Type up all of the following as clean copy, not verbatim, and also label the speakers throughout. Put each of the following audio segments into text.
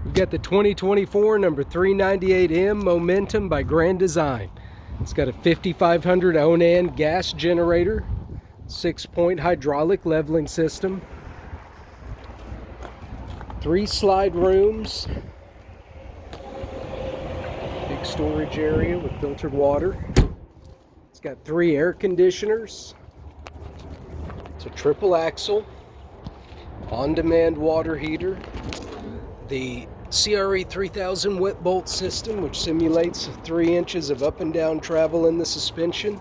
Speaker 1: We've got the 2024 number 398M Momentum by Grand Design. It's got a 5500 Onan gas generator, 6-point hydraulic leveling system, 3 slide rooms, big storage area with filtered water. It's got 3 air conditioners. It's a triple axle, on-demand water heater, the CRE 3000 wet bolt system, which simulates 3 inches of up and down travel in the suspension.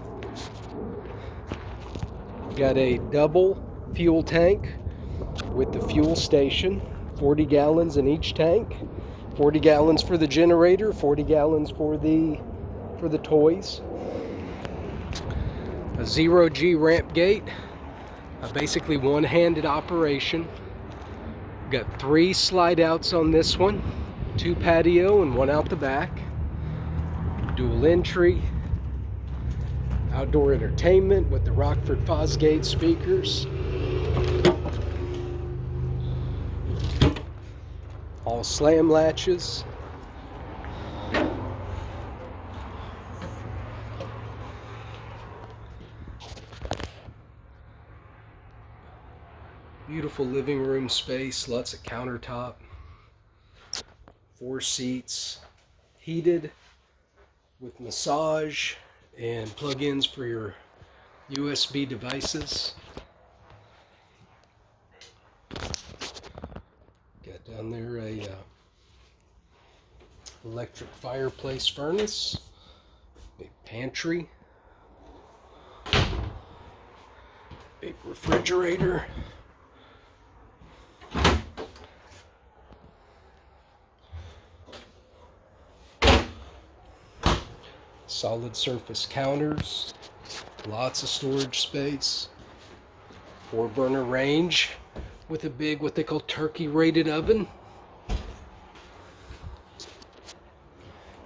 Speaker 1: Got a double fuel tank with the fuel station, 40 gallons in each tank, 40 gallons for the generator, 40 gallons for the toys. A 0G ramp gate, basically one-handed operation. Got 3 slide outs on this one, 2 patio and 1 out the back. Dual entry, outdoor entertainment with the Rockford Fosgate speakers. All slam latches. Beautiful living room space, lots of countertop, 4 seats, heated with massage and plug-ins for your USB devices. Got down there a electric fireplace furnace, big pantry, big refrigerator. Solid surface counters, lots of storage space, 4-burner range with a big, what they call turkey rated oven.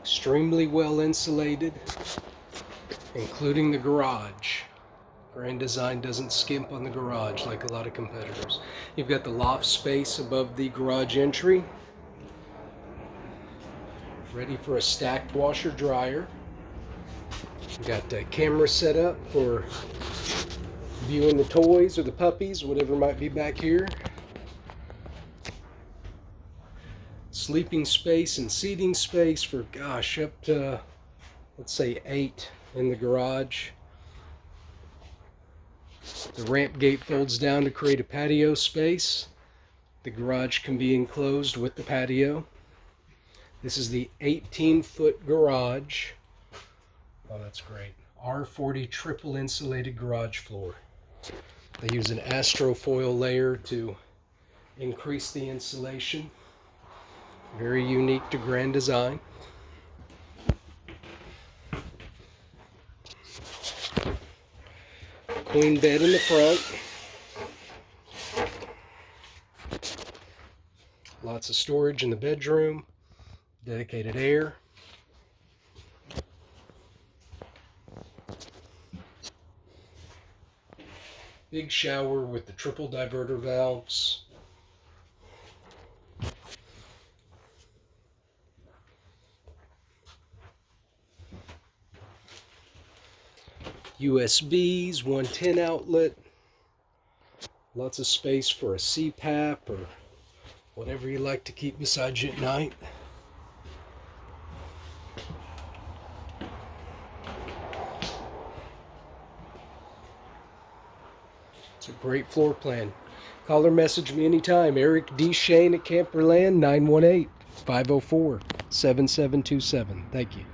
Speaker 1: Extremely well insulated, including the garage. Grand Design doesn't skimp on the garage like a lot of competitors. You've got the loft space above the garage entry, ready for a stacked washer dryer. We've got a camera set up for viewing the toys or the puppies, whatever might be back here. Sleeping space and seating space for, gosh, up to, let's say, 8 in the garage. The ramp gate folds down to create a patio space. The garage can be enclosed with the patio. This is the 18-foot garage. Oh, that's great. R40 triple insulated garage floor. They use an astrofoil layer to increase the insulation. Very unique to Grand Design. Queen bed in the front. Lots of storage in the bedroom. Dedicated air. Big shower with the triple diverter valves. USBs, 110 outlet. Lots of space for a CPAP or whatever you like to keep beside you at night. It's a great floor plan. Call or message me anytime. Eric D. Shane at Camperland, 918-504-7727. Thank you.